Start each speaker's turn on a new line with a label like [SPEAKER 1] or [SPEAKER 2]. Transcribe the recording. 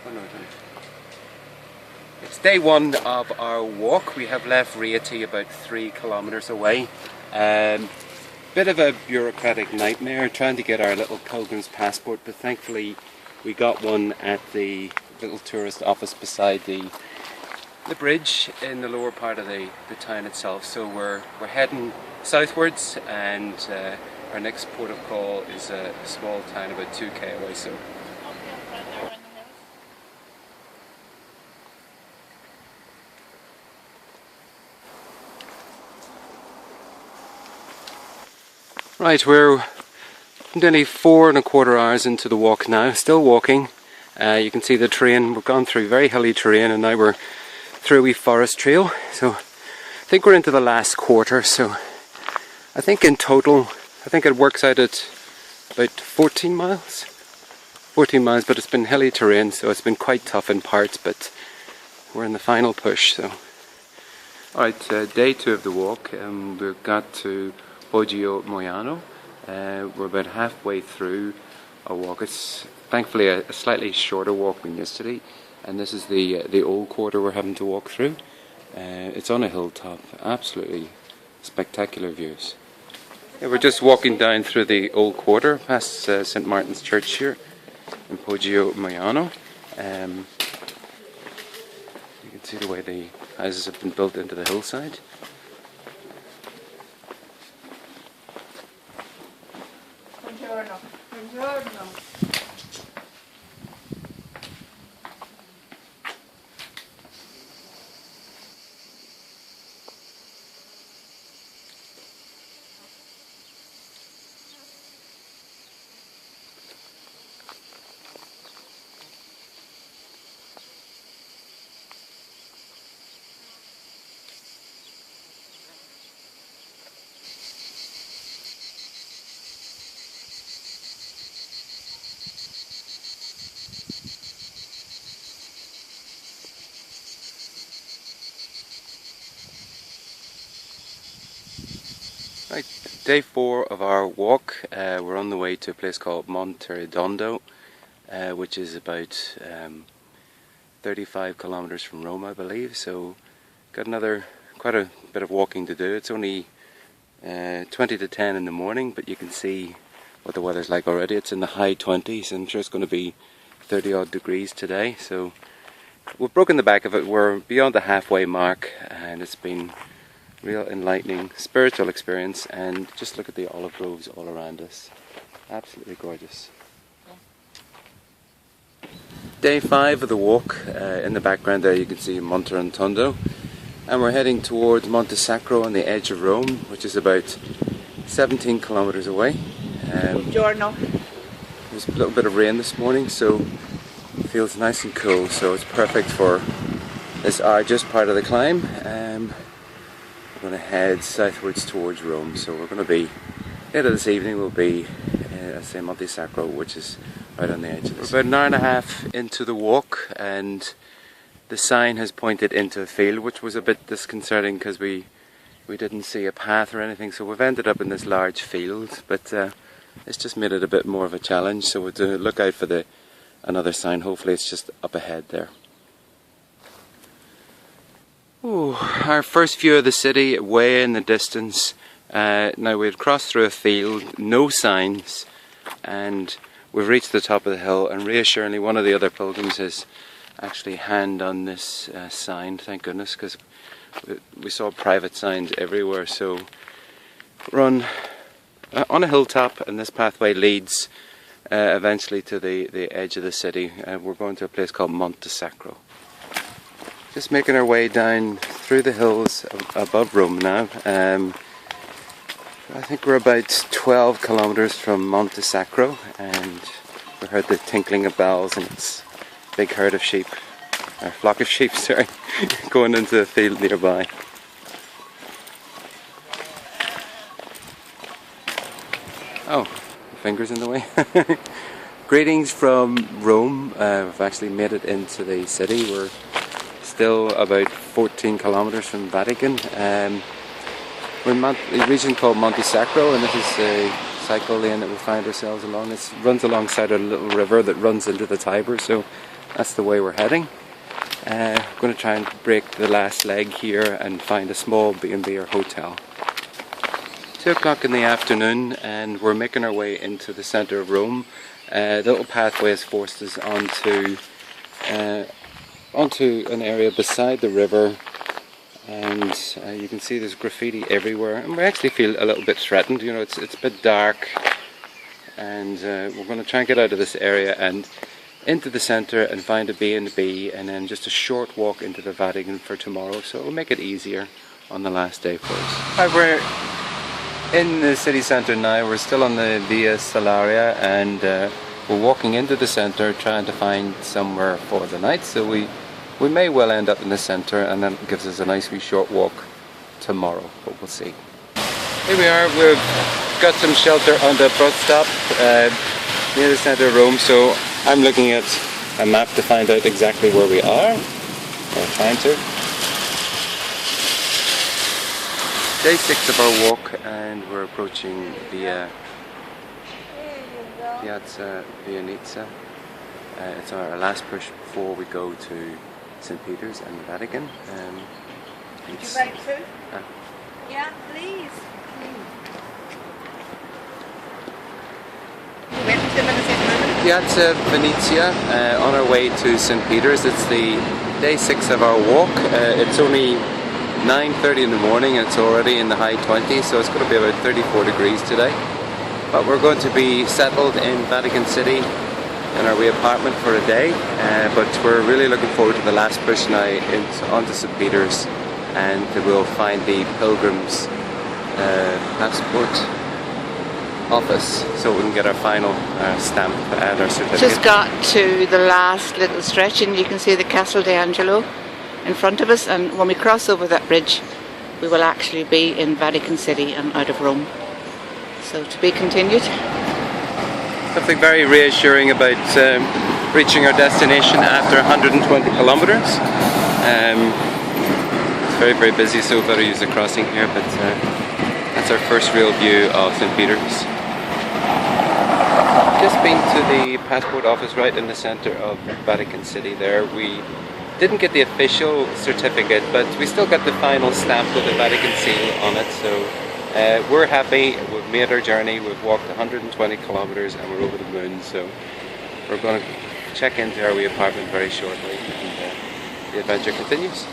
[SPEAKER 1] Oh, no, don't. It's day one of our walk. We have left Rieti about 3 kilometres away. Bit of a bureaucratic nightmare trying to get our little pilgrim's passport, but thankfully we got one at the little tourist office beside the bridge in the lower part of the town itself. So we're heading southwards, and our next port of call is a small town about 2k away. So. Right, we're nearly 4¼ hours into the walk now, still walking. You can see the terrain, we've gone through very hilly terrain and now we're through a wee forest trail. So I think we're into the last quarter, so I think in total, I think it works out at about 14 miles. 14 miles, but it's been hilly terrain, so it's been quite tough in parts, but we're in the final push. So, alright, day 2 of the walk, we've got to Poggio Moiano. We're about halfway through our walk. It's thankfully a slightly shorter walk than yesterday, and this is the old quarter we're having to walk through. It's on a hilltop, absolutely spectacular views. Yeah, we're just walking down through the old quarter past St. Martin's Church here in Poggio Moiano. You can see the way the houses have been built into the hillside.
[SPEAKER 2] Buongiorno. Buongiorno.
[SPEAKER 1] Right, day 4 of our walk. We're on the way to a place called Monte Redondo, which is about 35 kilometres from Rome, I believe. So, got quite a bit of walking to do. It's only 20 to 10 in the morning, but you can see what the weather's like already. It's in the high 20s. I'm sure it's going to be 30 odd degrees today. So, we've broken the back of it. We're beyond the halfway mark, and it's been real enlightening spiritual experience. And just look at the olive groves all around us, absolutely gorgeous. Day 5 of the walk. In the background there you can see Monte Rotondo, and we're heading towards Monte Sacro on the edge of Rome, which is about 17 kilometers away.
[SPEAKER 2] Buongiorno.
[SPEAKER 1] There's a little bit of rain this morning, so it feels nice and cool, so it's perfect for this arduous part of the climb. We're going to head southwards towards Rome, so we're going to be, later this evening we'll be at Monte Sacro, which is right on the edge of the city. We're about an hour and a half into the walk, and the sign has pointed into a field, which was a bit disconcerting because we didn't see a path or anything, so we've ended up in this large field, but it's just made it a bit more of a challenge, so we'll look out for another sign. Hopefully it's just up ahead there. Ooh, our first view of the city way in the distance. Now we've crossed through a field, no signs, and we've reached the top of the hill, and reassuringly one of the other pilgrims has actually hand on this sign, thank goodness, because we saw private signs everywhere. So we're on a hilltop, and this pathway leads eventually to the edge of the city. We're going to a place called Monte Sacro. Just making our way down through the hills above Rome now. I think we're about 12 kilometres from Monte Sacro, and we heard the tinkling of bells, and it's a big herd of sheep, or flock of sheep, sorry, going into a field nearby. Oh, my finger's in the way. Greetings from Rome. We've actually made it into the city. We're still about 14 kilometres from Vatican. We're in a region called Monte Sacro, and this is a cycle lane that we find ourselves along. It runs alongside a little river that runs into the Tiber, so that's the way we're heading. I'm going to try and break the last leg here and find a small B&B or hotel. 2 o'clock in the afternoon, and we're making our way into the centre of Rome. The little pathway has forced us onto an area beside the river, and you can see there's graffiti everywhere, and we actually feel a little bit threatened. You know, it's a bit dark, and we're going to try and get out of this area and into the centre and find a B&B, and then just a short walk into the Vatican for tomorrow, so it'll make it easier on the last day for us. Right, we're in the city centre now. We're still on the Via Salaria, and we're walking into the centre trying to find somewhere for the night, so we may well end up in the centre, and then it gives us a nice wee short walk tomorrow, but we'll see. Here we are. We've got some shelter on the bus stop near the centre of Rome, so I'm looking at a map to find out exactly where we are, or trying to. Day 6 of our walk, and we're approaching the Piazza Vianizza. It's our last push before we go to St. Peter's and the Vatican.
[SPEAKER 2] Would you like to? Yeah, please.
[SPEAKER 1] Piazza Venezia, on our way to St. Peter's. It's the day 6 of our walk. It's only 9:30 in the morning, and it's already in the high 20s, so it's going to be about 34 degrees today. But we're going to be settled in Vatican City in our wee apartment for a day, but we're really looking forward to the last push now onto St. Peter's, and we'll find the pilgrims passport office so we can get our final stamp and our certificate.
[SPEAKER 2] Just got to the last little stretch, and you can see the Castel d'Angelo in front of us, and when we cross over that bridge we will actually be in Vatican City and out of Rome. So to be continued.
[SPEAKER 1] Something very reassuring about reaching our destination after 120 kilometres. It's very, very busy, so we've got to use the crossing here, but that's our first real view of St. Peter's. Just been to the passport office right in the centre of Vatican City there. We didn't get the official certificate, but we still got the final stamp with the Vatican seal on it, so we're happy. We've made our journey. We've walked 120 kilometres and we're over the moon, so we're going to check into our wee apartment very shortly, and the adventure continues.